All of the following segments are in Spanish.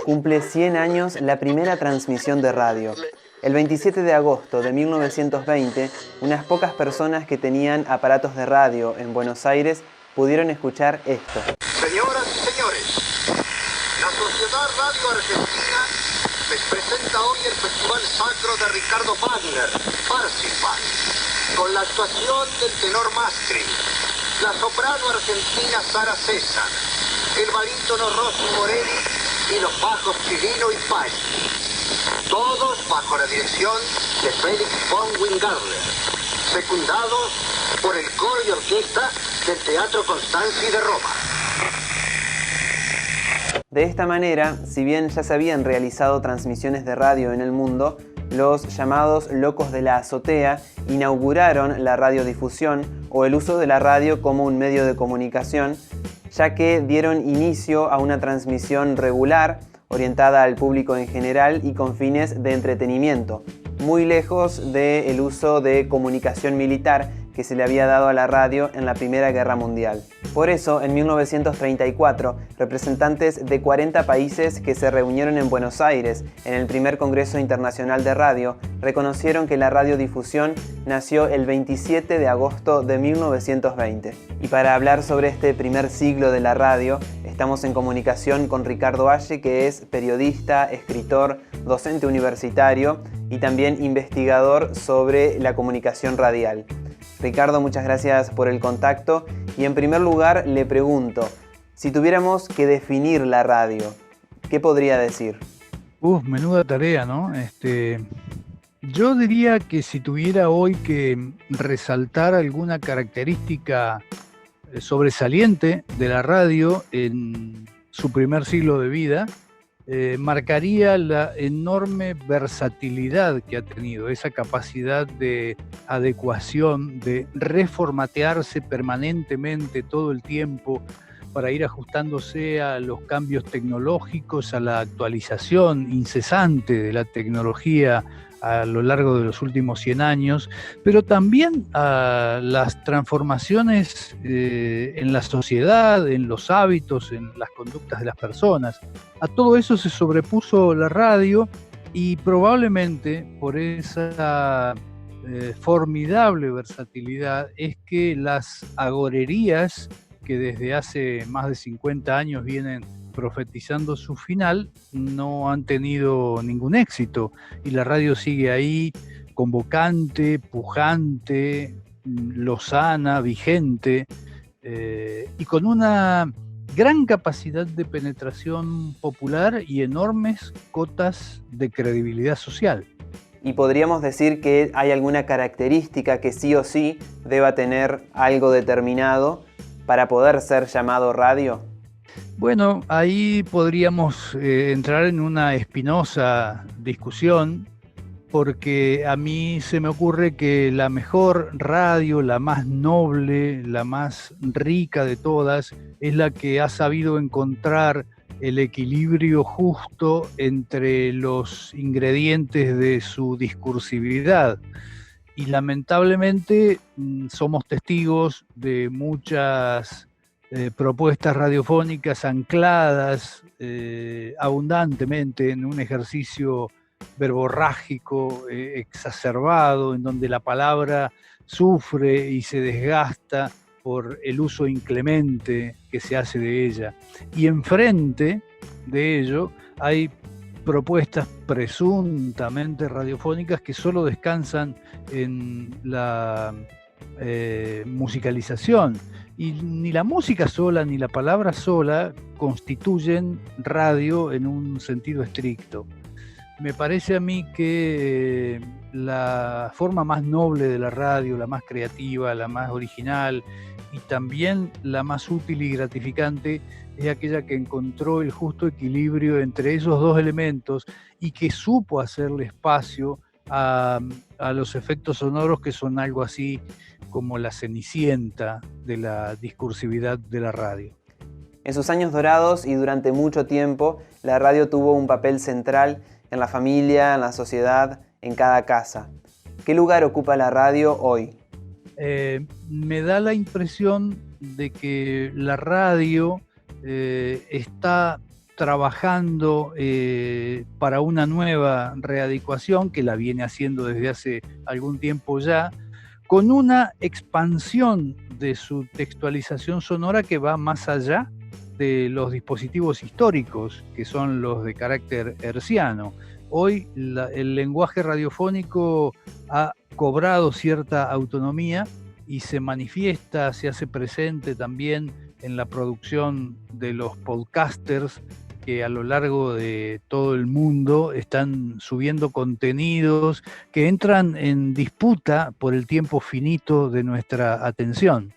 cumple 100 años la primera transmisión de radio. El 27 de agosto de 1920, unas pocas personas que tenían aparatos de radio en Buenos Aires pudieron escuchar esto. Señoras y señores, la Sociedad Radio Argentina les presenta hoy el Festival Sacro de Ricardo Wagner, Parsifal, con la actuación del tenor Mastri, la soprano argentina Sara César, el barítono Rossi Morelli y los bajos Chirino y Paggi. Todos bajo la dirección de Felix von Wingardler, secundados por el coro y orquesta del Teatro Constanzi de Roma. De esta manera, si bien ya se habían realizado transmisiones de radio en el mundo, los llamados locos de la azotea inauguraron la radiodifusión o el uso de la radio como un medio de comunicación, ya que dieron inicio a una transmisión regular orientada al público en general y con fines de entretenimiento, muy lejos del uso de comunicación militar que se le había dado a la radio en la Primera Guerra Mundial. Por eso, en 1934, representantes de 40 países que se reunieron en Buenos Aires en el primer Congreso Internacional de Radio reconocieron que la radiodifusión nació el 27 de agosto de 1920. Y para hablar sobre este primer siglo de la radio, estamos en comunicación con Ricardo Valle, que es periodista, escritor, docente universitario y también investigador sobre la comunicación radial. Ricardo, muchas gracias por el contacto y en primer lugar le pregunto, si tuviéramos que definir la radio, ¿qué podría decir? Menuda tarea, ¿no? Yo diría que si tuviera hoy que resaltar alguna característica sobresaliente de la radio en su primer siglo de vida, marcaría la enorme versatilidad que ha tenido, esa capacidad de adecuación, de reformatearse permanentemente todo el tiempo para ir ajustándose a los cambios tecnológicos, a la actualización incesante de la tecnología a lo largo de los últimos 100 años, pero también a las transformaciones en la sociedad, en los hábitos, en las conductas de las personas. A todo eso se sobrepuso la radio y probablemente por esa formidable versatilidad es que las agorerías que desde hace más de 50 años vienen profetizando su final, no han tenido ningún éxito y la radio sigue ahí, convocante, pujante, lozana, vigente y con una gran capacidad de penetración popular y enormes cotas de credibilidad social. ¿Y podríamos decir que hay alguna característica que sí o sí deba tener algo determinado para poder ser llamado radio? Bueno, ahí podríamos entrar en una espinosa discusión, porque a mí se me ocurre que la mejor radio, la más noble, la más rica de todas, es la que ha sabido encontrar el equilibrio justo entre los ingredientes de su discursividad. Y lamentablemente somos testigos de muchas propuestas radiofónicas ancladas abundantemente en un ejercicio verborrágico exacerbado, en donde la palabra sufre y se desgasta por el uso inclemente que se hace de ella. Y enfrente de ello hay propuestas presuntamente radiofónicas que solo descansan en la musicalización. Y ni la música sola ni la palabra sola constituyen radio en un sentido estricto. Me parece a mí que la forma más noble de la radio, la más creativa, la más original y también la más útil y gratificante es aquella que encontró el justo equilibrio entre esos dos elementos y que supo hacerle espacio a los efectos sonoros que son algo así como la cenicienta de la discursividad de la radio. En sus años dorados y durante mucho tiempo, la radio tuvo un papel central en la familia, en la sociedad, en cada casa. ¿Qué lugar ocupa la radio hoy? Me da la impresión de que la radio está trabajando para una nueva readecuación, que la viene haciendo desde hace algún tiempo ya, con una expansión de su textualización sonora que va más allá de los dispositivos históricos, que son los de carácter hertziano. Hoy el lenguaje radiofónico ha cobrado cierta autonomía y se manifiesta, se hace presente también en la producción de los podcasters que a lo largo de todo el mundo están subiendo contenidos que entran en disputa por el tiempo finito de nuestra atención.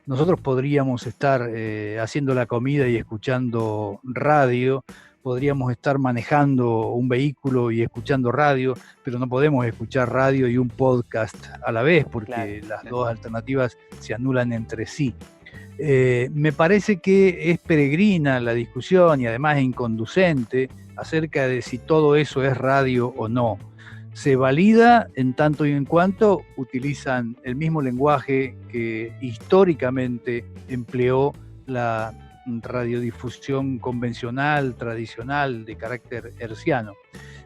Nosotros podríamos estar haciendo la comida y escuchando radio, podríamos estar manejando un vehículo y escuchando radio, pero no podemos escuchar radio y un podcast a la vez, porque las dos alternativas se anulan entre sí. Me parece que es peregrina la discusión y además inconducente acerca de si todo eso es radio o no. Se valida en tanto y en cuanto utilizan el mismo lenguaje que históricamente empleó la radiodifusión convencional, tradicional, de carácter hertziano.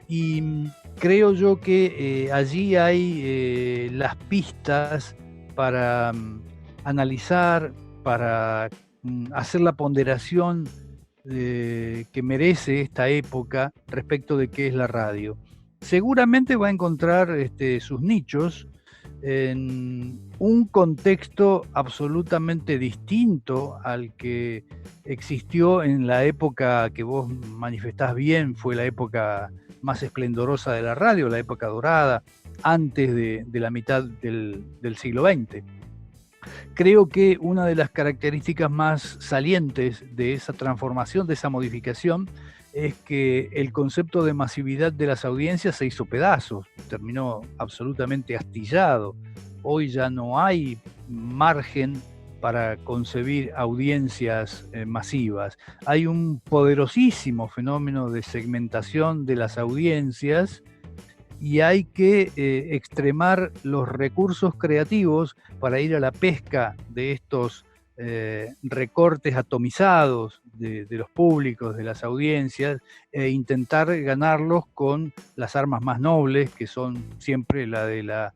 Y creo yo que allí hay las pistas para analizar, para hacer la ponderación que merece esta época respecto de qué es la radio. Seguramente va a encontrar sus nichos en un contexto absolutamente distinto al que existió en la época que vos manifestás bien, fue la época más esplendorosa de la radio, la época dorada, antes de la mitad del siglo XX. Creo que una de las características más salientes de esa transformación, de esa modificación, es que el concepto de masividad de las audiencias se hizo pedazos, terminó absolutamente astillado. Hoy ya no hay margen para concebir audiencias masivas. Hay un poderosísimo fenómeno de segmentación de las audiencias y hay que extremar los recursos creativos para ir a la pesca de estos recortes atomizados de los públicos, de las audiencias, e intentar ganarlos con las armas más nobles, que son siempre la de la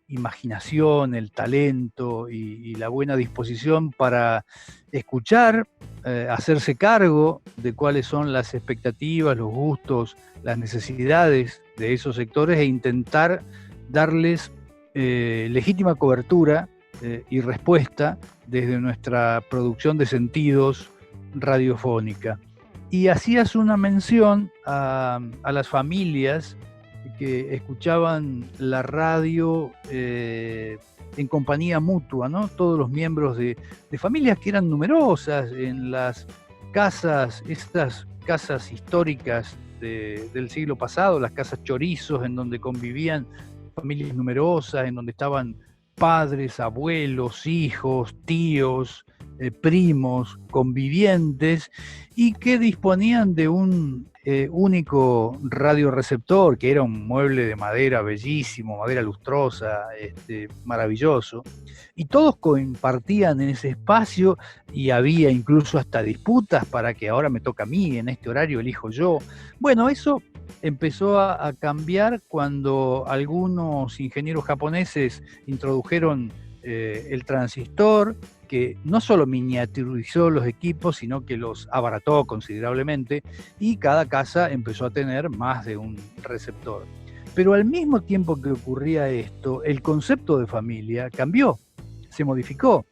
imaginación, el talento y la buena disposición para escuchar, hacerse cargo de cuáles son las expectativas, los gustos, las necesidades de esos sectores e intentar darles legítima cobertura y respuesta desde nuestra producción de sentidos radiofónica. Y hacías una mención a las familias que escuchaban la radio en compañía mutua, ¿no? Todos los miembros de familias que eran numerosas en las casas, estas casas históricas del siglo pasado, las casas chorizos, en donde convivían familias numerosas, en donde estaban padres, abuelos, hijos, tíos, primos, convivientes, y que disponían de un único radioreceptor, que era un mueble de madera bellísimo, madera lustrosa, maravilloso, y todos compartían en ese espacio, y había incluso hasta disputas para que ahora me toca a mí, en este horario elijo yo. Bueno, eso empezó a cambiar cuando algunos ingenieros japoneses introdujeron el transistor, que no solo miniaturizó los equipos, sino que los abarató considerablemente, y cada casa empezó a tener más de un receptor. Pero al mismo tiempo que ocurría esto, el concepto de familia cambió, se modificó,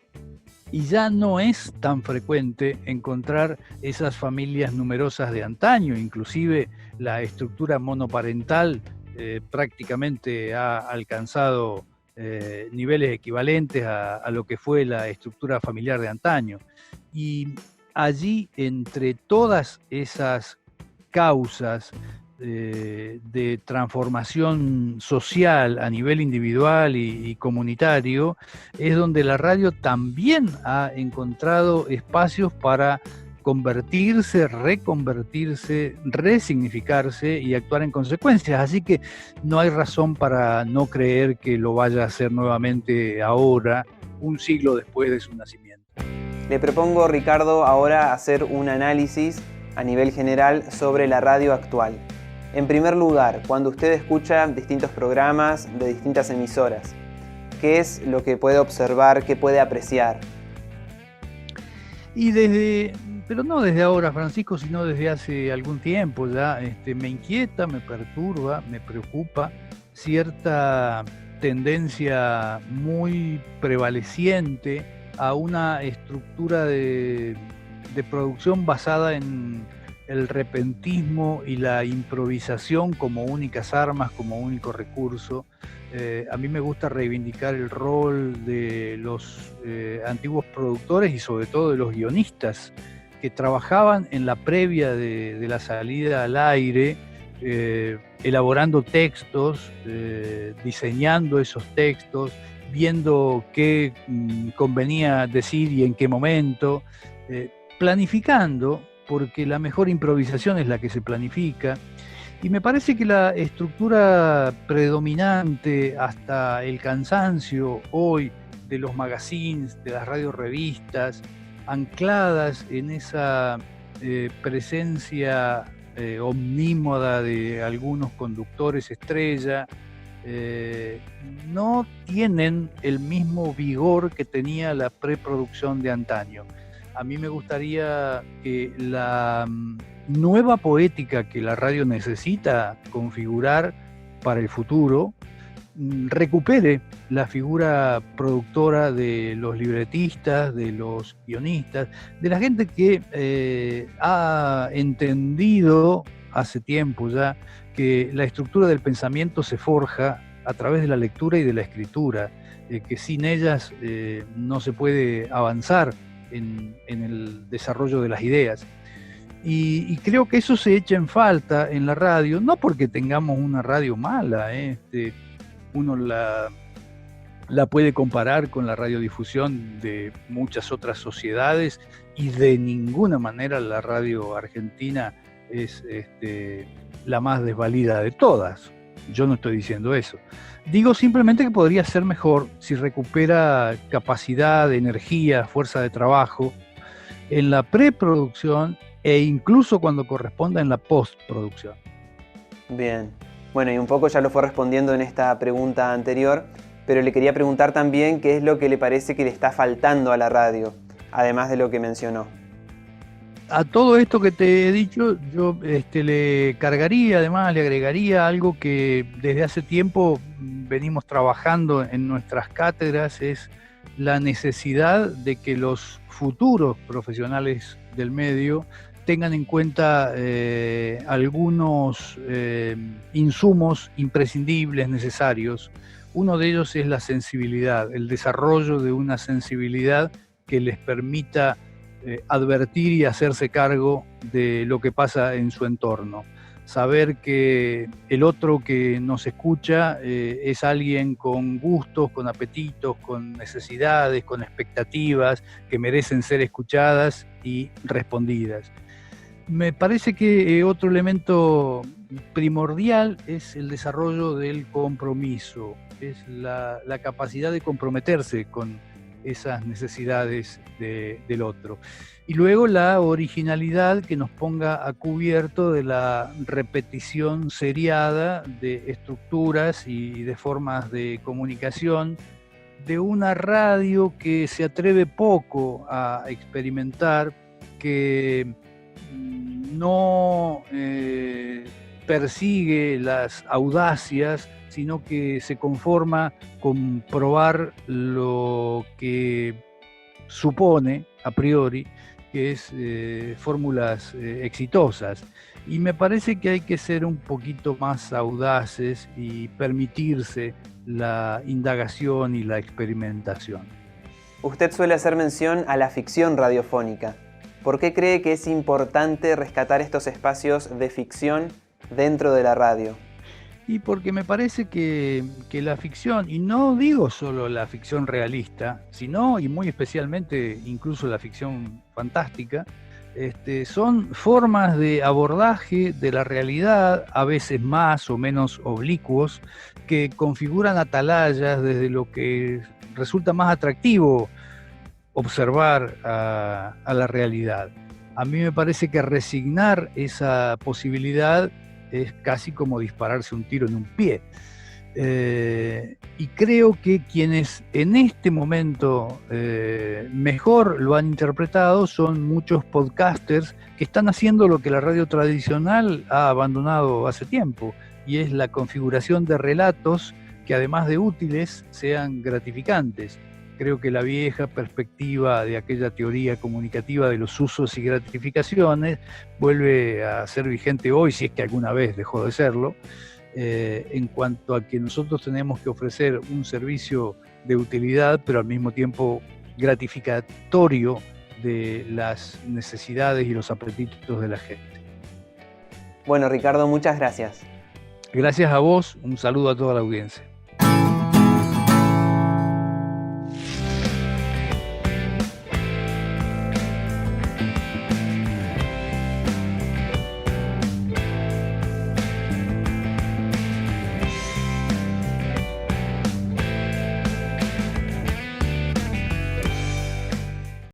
y ya no es tan frecuente encontrar esas familias numerosas de antaño. Inclusive la estructura monoparental prácticamente ha alcanzado niveles equivalentes a lo que fue la estructura familiar de antaño. Y allí, entre todas esas causas de transformación social a nivel individual y comunitario, es donde la radio también ha encontrado espacios para convertirse, reconvertirse, resignificarse y actuar en consecuencias. Así que no hay razón para no creer que lo vaya a hacer nuevamente ahora, un siglo después de su nacimiento. Le propongo, Ricardo, ahora hacer un análisis a nivel general sobre la radio actual. En primer lugar, cuando usted escucha distintos programas de distintas emisoras, ¿qué es lo que puede observar, qué puede apreciar? Pero no desde ahora, Francisco, sino desde hace algún tiempo ya, me inquieta, me perturba, me preocupa cierta tendencia muy prevaleciente a una estructura de producción basada en el repentismo y la improvisación como únicas armas, como único recurso. A mí me gusta reivindicar el rol de los antiguos productores y sobre todo de los guionistas que trabajaban en la previa de la salida al aire, elaborando textos, diseñando esos textos, viendo qué convenía decir y en qué momento, planificando, porque la mejor improvisación es la que se planifica. Y me parece que la estructura predominante hasta el cansancio hoy de los magazines, de las radiorevistas, ancladas en esa presencia omnímoda de algunos conductores estrella, no tienen el mismo vigor que tenía la preproducción de antaño. A mí me gustaría que la nueva poética que la radio necesita configurar para el futuro recupere la figura productora de los libretistas, de los guionistas, de la gente que ha entendido hace tiempo ya que la estructura del pensamiento se forja a través de la lectura y de la escritura, que sin ellas no se puede avanzar en el desarrollo de las ideas. Y creo que eso se echa en falta en la radio, no porque tengamos una radio mala, uno la puede comparar con la radiodifusión de muchas otras sociedades y de ninguna manera la radio argentina es la más desvalida de todas. Yo no estoy diciendo eso. Digo simplemente que podría ser mejor si recupera capacidad, energía, fuerza de trabajo en la preproducción e incluso cuando corresponda en la postproducción. Bien. Bueno, y un poco ya lo fue respondiendo en esta pregunta anterior, pero le quería preguntar también qué es lo que le parece que le está faltando a la radio, además de lo que mencionó. A todo esto que te he dicho, yo le cargaría, además le agregaría algo que desde hace tiempo venimos trabajando en nuestras cátedras, es la necesidad de que los futuros profesionales del medio tengan en cuenta algunos insumos imprescindibles, necesarios. Uno de ellos es la sensibilidad, el desarrollo de una sensibilidad que les permita advertir y hacerse cargo de lo que pasa en su entorno. Saber que el otro que nos escucha es alguien con gustos, con apetitos, con necesidades, con expectativas que merecen ser escuchadas y respondidas. Me parece que otro elemento primordial es el desarrollo del compromiso, es la capacidad de comprometerse con esas necesidades del otro. Y luego la originalidad que nos ponga a cubierto de la repetición seriada de estructuras y de formas de comunicación de una radio que se atreve poco a experimentar, que no persigue las audacias, sino que se conforma con probar lo que supone a priori que es fórmulas exitosas. Y me parece que hay que ser un poquito más audaces y permitirse la indagación y la experimentación. Usted suele hacer mención a la ficción radiofónica. ¿Por qué cree que es importante rescatar estos espacios de ficción dentro de la radio? Y porque me parece que la ficción, y no digo solo la ficción realista, sino y muy especialmente incluso la ficción fantástica, son formas de abordaje de la realidad, a veces más o menos oblicuos, que configuran atalayas desde lo que resulta más atractivo observar a la realidad. A mí me parece que resignar esa posibilidad es casi como dispararse un tiro en un pie. Y creo que quienes en este momento mejor lo han interpretado son muchos podcasters que están haciendo lo que la radio tradicional ha abandonado hace tiempo, y es la configuración de relatos que, además de útiles, sean gratificantes. Creo que la vieja perspectiva de aquella teoría comunicativa de los usos y gratificaciones vuelve a ser vigente hoy, si es que alguna vez dejó de serlo, en cuanto a que nosotros tenemos que ofrecer un servicio de utilidad, pero al mismo tiempo gratificatorio de las necesidades y los apetitos de la gente. Bueno, Ricardo, muchas gracias. Gracias a vos, un saludo a toda la audiencia.